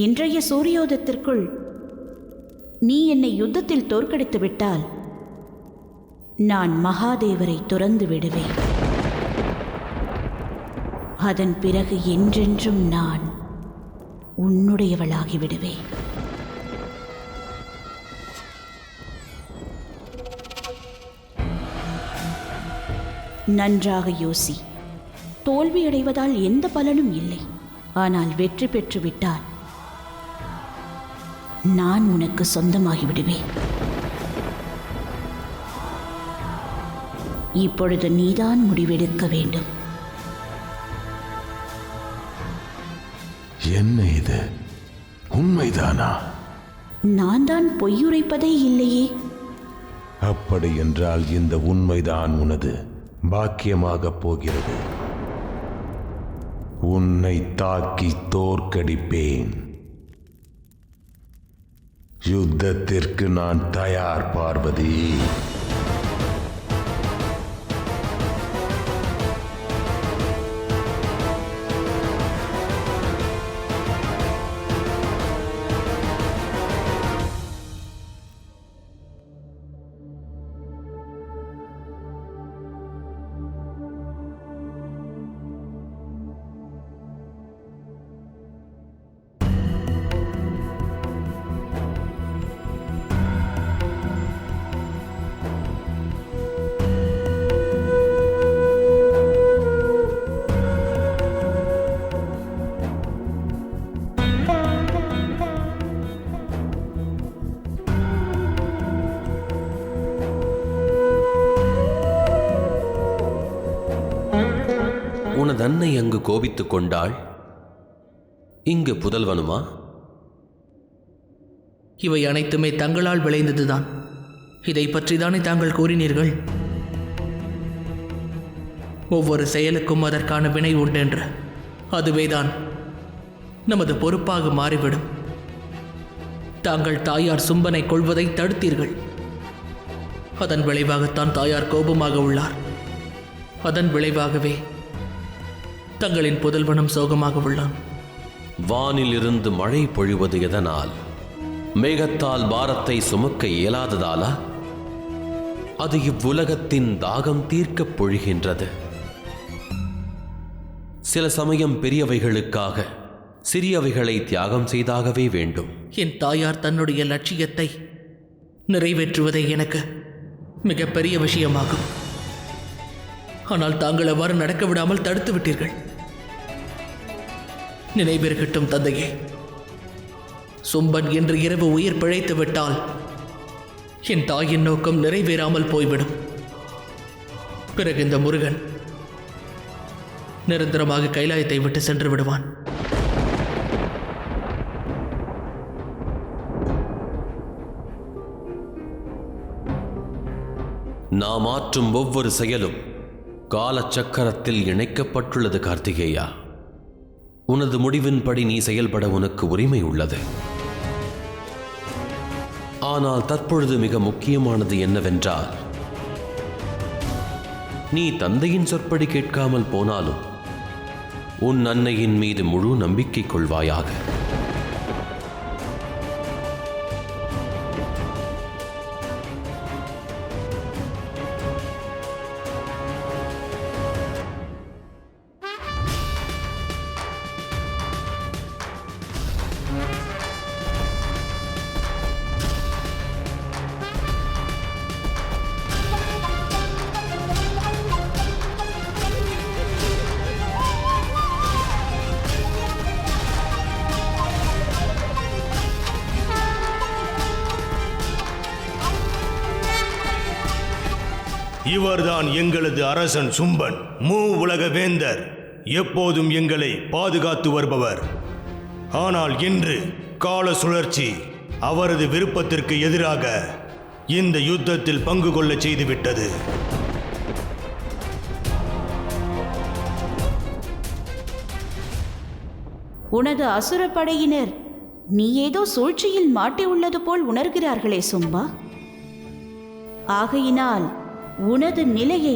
இன்றைய சூரியோதயத்திற்குள் நீ என்னை யுத்தத்தில் தோற்கடித்து விட்டால் நான் மகாதேவரை துறந்து விடுவேன். அதன் பிறகு என்றென்றும் நான் உன்னுடையவளாகி விடுவேன். நன்றாக யோசி. தோல்வியடைவதால் எந்த பலனும் இல்லை. ஆனால் வெற்றி பெற்று விட்டால் நான் உனக்கு சொந்தமாகி விடுவேன். இப்பொழுது நீதான் முடிவெடுக்க வேண்டும். என்ன இது? உண்மைதானா? நான் தான் பொய்யுரைப்பதே இல்லையே. அப்படி என்றால் இந்த உண்மைதான் உனது பாக்கியமாக போகிறது. உன்னை தாக்கி தோற்கடிப்பேன். யுத்தத்திற்கு நான் தயார் பார்வதி. உனது அன்னை அங்கு கோபித்துக் கொண்டாள். இங்கு புதல்வனுமா? இவை அனைத்துமே தங்களால் விளைந்ததுதான். இதை பற்றிதானே தாங்கள் கூறினீர்கள்? ஒவ்வொரு செயலுக்கும் அதற்கான வினை உண்டென்று. அதுவேதான் நமது பொறுப்பாக மாறிவிடும். தாங்கள் தாயார் சும்பனை கொள்வதை தடுத்தீர்கள். அதன் விளைவாகத்தான் தாயார் கோபமாக உள்ளார். அதன் விளைவாகவே தங்களின் புதல்வனும் சோகமாக உள்ளான். வானிலிருந்து மழை பொழிவது எதனால்? மேகத்தால் பாரத்தை சுமக்க இயலாததாலா? அது இவ்வுலகத்தின் தாகம் தீர்க்கப் பொழிகின்றது. சில சமயம் பெரியவைகளுக்காக சிறியவைகளை தியாகம் செய்தாகவே வேண்டும். என் தாயார் தன்னுடைய லட்சியத்தை நிறைவேற்றுவதே எனக்கு மிகப்பெரிய விஷயமாகும். ஆனால் தாங்கள் அவ்வாறு நடக்க விடாமல் தடுத்து விட்டீர்கள். நினைவிருக்கட்டும் தந்தையே, சும்பன் இன்று இரவு உயிர் பிழைத்து விட்டால் என் தாயின் நோக்கம் நிறைவேறாமல் போய்விடும். பிறகு இந்த முருகன் நிரந்தரமாக கைலாயத்தை விட்டு சென்று விடுவான். நாம் ஆற்றும் ஒவ்வொரு செயலும் காலச்சக்கரத்தில் இணைக்கப்பட்டுள்ளது. கார்த்திகேயா, உனது முடிவின்படி நீ செயல்பட உனக்கு உரிமை உள்ளது. ஆனால் தற்பொழுது மிக முக்கியமானது என்னவென்றால், நீ தந்தையின் சொற்படி கேட்காமல் போனாலும் உன் அன்னையின் மீது முழு நம்பிக்கை கொள்வாயாக. இவர்தான் எங்களது அரசன் சும்பன், மூ உலக வேந்தர், எப்போதும் எங்களை பாதுகாத்து வருபவர். ஆனால் இன்று கால சுழற்சி அவரது விருப்பத்திற்கு எதிராக இந்த யுத்தத்தில் பங்கு கொள்ள செய்துவிட்டது. உனது அசுரப்படையினர் நீ ஏதோ சூழ்ச்சியில் மாட்டியுள்ளது போல் உணர்கிறார்களே சும்பா. ஆகையினால் உனது நிலையை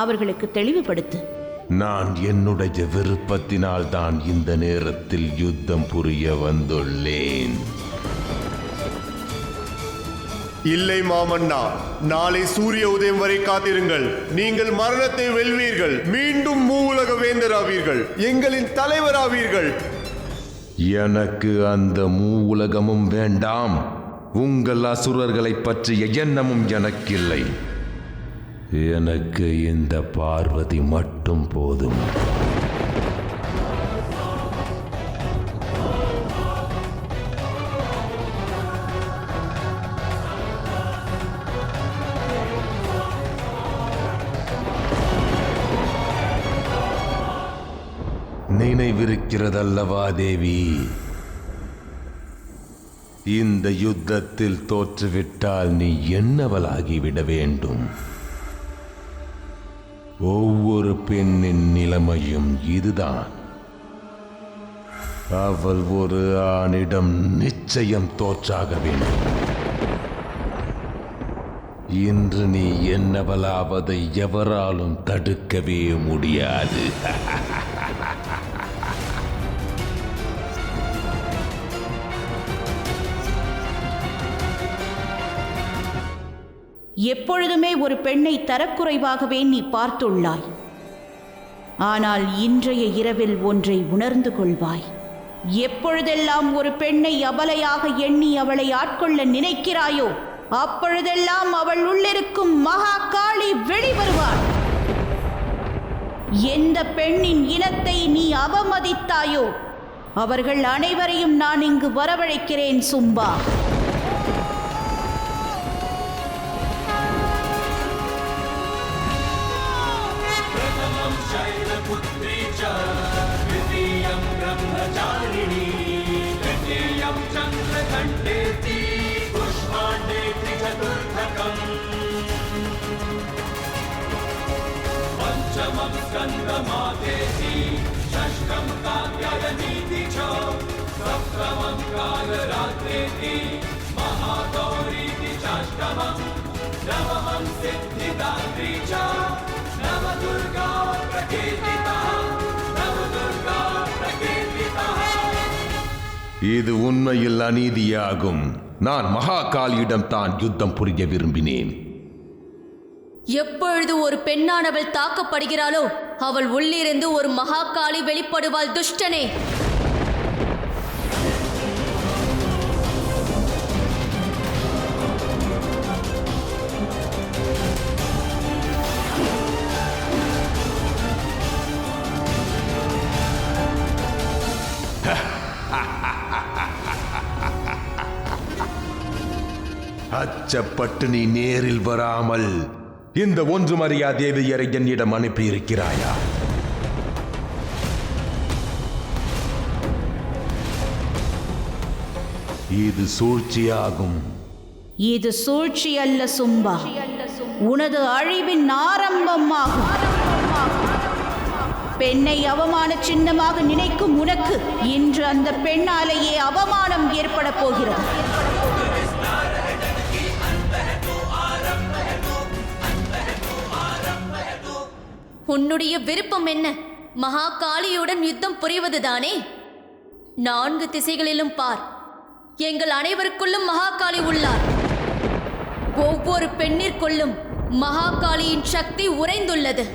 அவர்களுக்கு தெளிவுபடுத்து. நான் என்னுடைய விருப்பத்தினால் தான் இந்த நேரத்தில் யுத்தம் புரிய வந்துள்ளேன். இல்லை மாமன்னா, நாளை சூரிய உதயம் வரை காத்திருங்கள். நீங்கள் மரணத்தை வெல்வீர்கள். மீண்டும் மூவுலக வேந்தராவீர்கள். எங்களின் தலைவராவீர்கள். எனக்கு அந்த மூவுலகமும் வேண்டாம். உங்கள் அசுரர்களை பற்றிய எண்ணமும் எனக்கில்லை. எனக்கு இந்த பார்வதி மட்டும் போதும். நினைவிருக்கிறதல்லவா தேவி? இந்த யுத்தத்தில் தோற்றுவிட்டால் நீ என்னவளாகிவிட வேண்டும்? ஒவ்வொரு பெண்ணின் நிலைமையும் இதுதான். அவள் ஒரு ஆணிடம் நிச்சயம் தோற்றாக வேண்டும். இன்று நீ என்னவளாவதை எவராலும் தடுக்கவே முடியாது. எப்பொழுதுமே ஒரு பெண்ணை தரக்குறைவாகவே நீ பார்த்துள்ளாய். ஆனால் இன்றைய இரவில் ஒன்றை உணர்ந்து கொள்வாய். எப்பொழுதெல்லாம் ஒரு பெண்ணை அபலையாக எண்ணி அவளை ஆட்கொள்ள நினைக்கிறாயோ அப்பொழுதெல்லாம் அவள் உள்ளிருக்கும் மகா காளி வெளிவருவாள். எந்த பெண்ணின் இனத்தை நீ அவமதித்தாயோ அவர்கள் அனைவரையும் நான் இங்கு வரவழைக்கிறேன் சும்பா. இது உண்மையில் அநீதியாகும். நான் மகாகாளியிடம் தான் யுத்தம் புரிய விரும்பினேன். எப்பொழுது ஒரு பெண்ணானவள் தாக்கப்படுகிறாளோ அவள் உள்ளிருந்து ஒரு மகாகாளி வெளிப்படுவாள். துஷ்டனே, அச்சப்பட்டு நீ நேரில் வராமல் இந்த ஒன்றுமறியா தேவியரை என்னிடம் அனுப்பியிருக்கிறாயா? இது சூழ்ச்சியாகும். இது சூழ்ச்சி அல்ல சும்பா, உனது அழிவின் ஆரம்பமாகும். பெண்ணை அவமான சின்னமாக நினைக்கும் உனக்கு இன்று அந்த பெண்ணாலேயே அவமானம் ஏற்பட போகிறது. உன்னுடைய விருப்பம் என்ன? மகாகாளியுடன் யுத்தம் புரிவதுதானே? 4 திசைகளிலும் பார், எங்கள் அனைவருக்குள்ளும் மகாகாளி உள்ளார். ஒவ்வொரு பெண்ணிற்குள்ளும் மகாகாளியின் சக்தி உறைந்துள்ளது.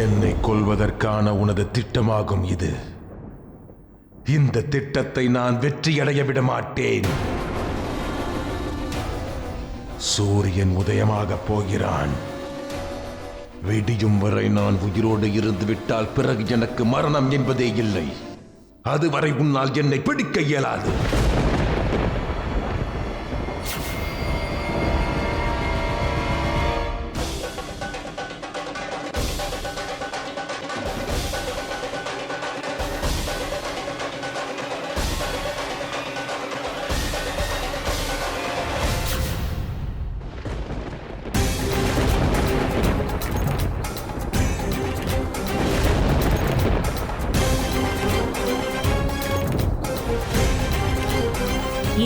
என்னை கொல்வதற்கான உனது திட்டமாகும் இது. இந்த திட்டத்தை நான் வெற்றியடைய விட மாட்டேன். சூரியன் உதயமாகப் போகிறான். விடியும் வரை நான் உயிரோடு இருந்து விட்டால் பிறகு எனக்கு மரணம் என்பதே இல்லை. அதுவரை உன்னால் என்னை பிடிக்க இயலாது.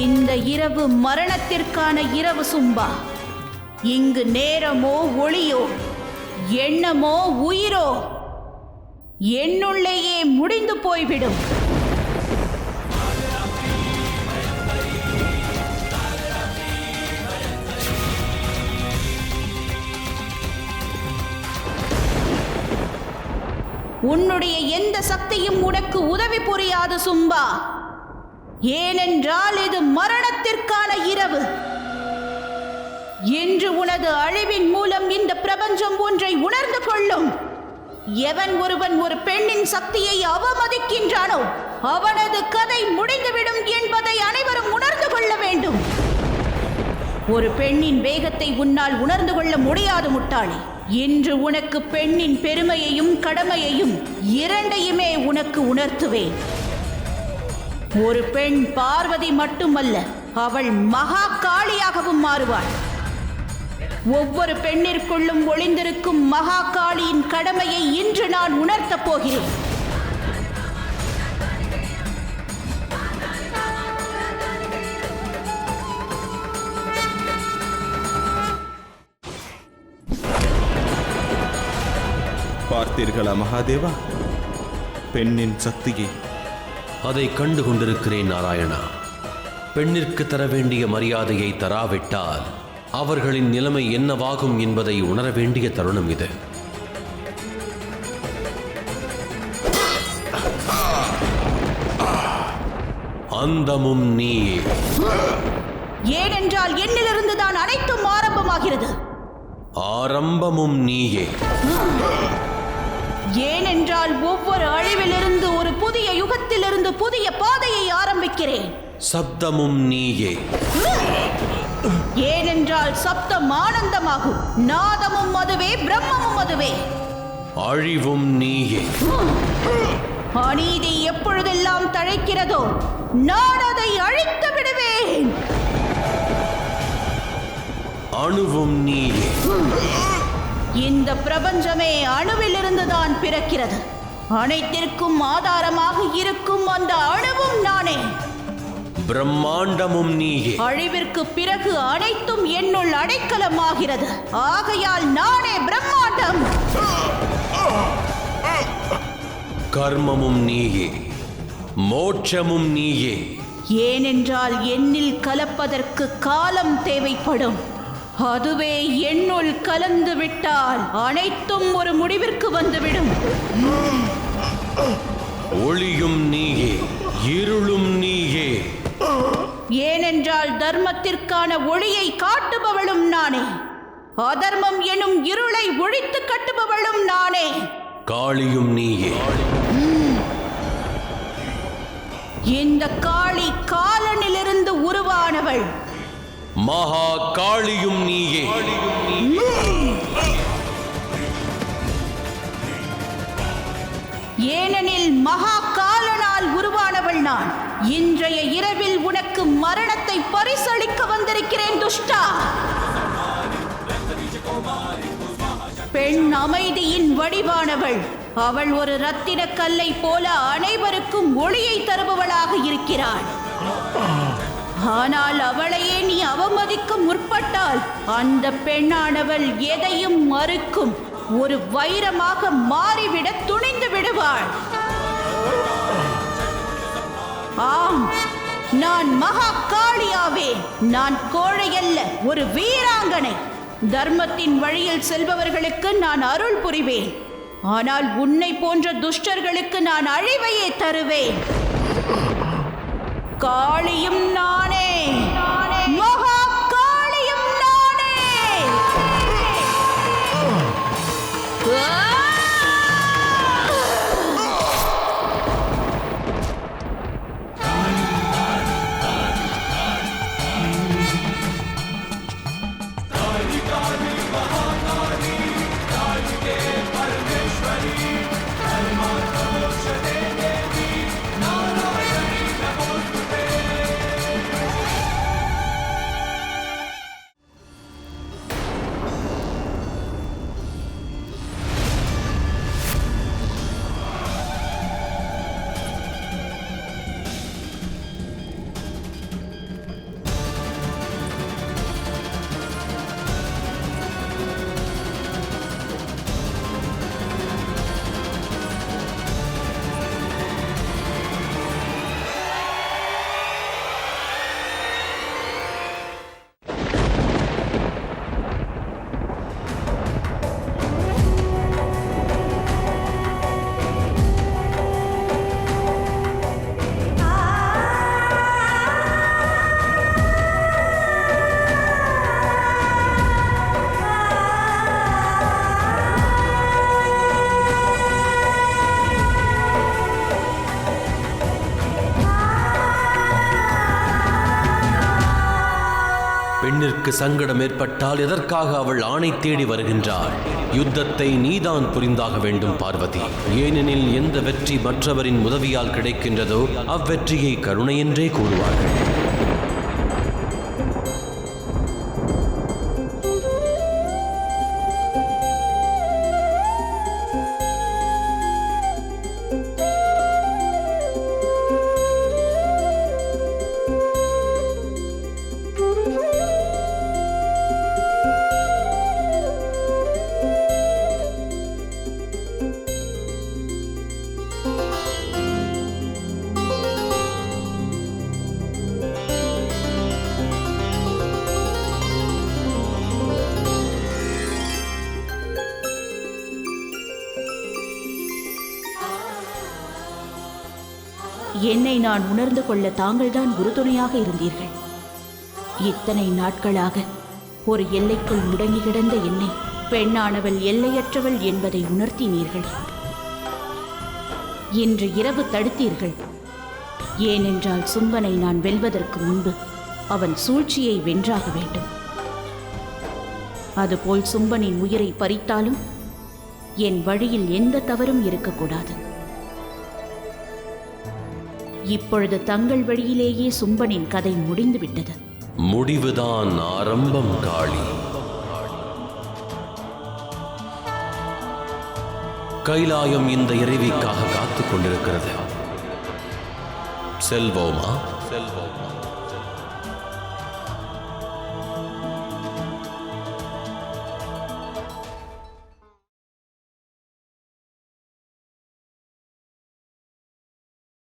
இந்த இரவு மரணத்திற்கான இரவு சும்பா. இங்கு நேரமோ ஒளியோ எண்ணமோ உயிரோ என்னுள்ளேயே முடிந்து போய்விடும். உன்னுடைய எந்த சக்தியும் உனக்கு உதவி புரியாது சும்பா. ஏனென்றால் இது மரணத்திற்கான இரவு. இன்று உனது அழிவின் மூலம் இந்த பிரபஞ்சம் ஒன்றை உணர்ந்து கொள்ளும். எவன் ஒருவன் ஒரு பெண்ணின் சக்தியை அவமதிக்கின்றானோ அவனது கதை முடிந்துவிடும் என்பதை அனைவரும் உணர்ந்து கொள்ள வேண்டும். ஒரு பெண்ணின் வேகத்தை உன்னால் உணர்ந்து கொள்ள முடியாது முட்டாளே. இன்று உனக்கு பெண்ணின் பெருமையையும் கடமையையும் இரண்டையுமே உனக்கு உணர்த்துவேன். ஒரு பெண் பார்வதி மட்டுமல்ல, அவள் மகா காளியாகவும் மாறுவாள். ஒவ்வொரு பெண்ணிற்குள்ளும் ஒளிந்திருக்கும் மகா காளியின் கடமையை இன்று நான் உணர்த்தப் போகிறேன். பார்த்தீர்களா மகாதேவா, பெண்ணின் சக்தியை? அதை கண்டு கொண்டிருக்கிறேன் நாராயணா. பெண்ணிற்கு தர வேண்டிய மரியாதையை தராவிட்டால் அவர்களின் நிலைமை என்னவாகும் என்பதை உணர வேண்டிய தருணம் இது. அந்தமும் நீயே. ஏனென்றால் என்னிலிருந்து தான் அனைத்தும் ஆரம்பமாகிறது. ஆரம்பமும் நீயே. ஏனென்றால் ஒவ்வொரு அழிவிலிருந்து ஒரு புதிய யுகத்திலிருந்து புதிய பாதையை ஆரம்பிக்கிறேன். சப்தமும் நீயே. ஏனென்றால் சப்தம் ஆனந்தமாகும். நாதமும் அதுவே, பிரம்மமும் அதுவே. அழிவும் நீயே. அநீதி எப்பொழுதெல்லாம் தழைக்கிறதோ நான் அதை அழித்து விடுவேன். அணுவும் நீயே. இந்த பிரபஞ்சமே அணுவிலிருந்துதான் பிறக்கிறது. அனைத்திற்கும் ஆதாரமாக இருக்கும் அந்த அணுவும் நானே. பிரம்மாண்டமும் நீயே. அழிவிற்கு பிறகு அனைத்தும் என்னுள் அடைக்கலமாகிறது. ஆகையால் நானே பிரம்மாண்டம். கர்மமும் நீயே. மோட்சமும் நீயே. ஏனென்றால் என்னில் கலப்பதற்கு காலம் தேவைப்படும். அதுவே என்னுள் கலந்து விட்டால் அனைத்தும் ஒரு முடிவிற்கு வந்துவிடும். ஒளியும் நீயே. இருளும் நீயே. ஏனென்றால் தர்மத்திற்கான ஒளியை காட்டுபவளும் நானே. அதர்மம் எனும் இருளை ஒழித்து கட்டுபவளும் நானே. காளியும் நீயே. இந்த காளி காலனிலிருந்து உருவானவள். மகா காளியும் நீயே. ஏனெனில் மகா காலனால் உருவானவள் நான். இன்றைய இரவில் உனக்கு மரணத்தை பரிசளிக்க வந்திருக்கிறேன் துஷ்டா. பெண் அமைதியின் வடிவானவள். அவள் ஒரு ரத்தின கல்லை போல அனைவருக்கும் ஒளியை தருபவளாக இருக்கிறாள். ஆனால் அவளையே நீ அவமதிக்க முற்பட்டால் அந்த பெண்ணானவள் எதையும் மறுக்கும் ஒரு வைரமாக மாறிவிட துணிந்து விடுவாள். ஆம், நான் மகா காளியாவே. நான் கோழையல்ல, ஒரு வீராங்கனை. தர்மத்தின் வழியில் செல்பவர்களுக்கு நான் அருள் புரிவேன். ஆனால் உன்னை போன்ற துஷ்டர்களுக்கு நான் அழிவையே தருவேன். காளியும் நானே, மகா காளியும் நானே. பெண்ணிற்கு சங்கடம் ஏற்பட்டால் எதற்காக அவள் ஆணை தேடி வருகின்றாள்? யுத்தத்தை நீதான் புரிந்தாக வேண்டும் பார்வதி. ஏனெனில் எந்த வெற்றி மற்றவரின் உதவியால் கிடைக்கின்றதோ அவ்வெற்றியை கருணை என்றே கூறுவார்கள். என்னை நான் உணர்ந்து கொள்ள தாங்கள்தான் உறுதுணையாக இருந்தீர்கள். இத்தனை நாட்களாக ஒரு எல்லைக்குள் முடங்கி கிடந்த என்னை பெண்ணானவள் எல்லையற்றவள் என்பதை உணர்த்தினீர்கள். இன்று இரவு தடுத்தீர்கள். ஏனென்றால் சும்பனை நான் வெல்வதற்கு முன்பு அவன் சூழ்ச்சியை வென்றாக வேண்டும். அதுபோல் சும்பனின் உயிரை பறித்தாலும் என் வழியில் எந்த தவறும் இருக்கக்கூடாது. இப்பொழுது தங்கள் வழியிலேயே சும்பனின் கதை முடிந்துவிட்டது. முடிவுதான் ஆரம்பம் காளி. கைலாயம் இந்த இறைவிக்காக காத்துக் கொண்டிருக்கிறது. செல்வோமா?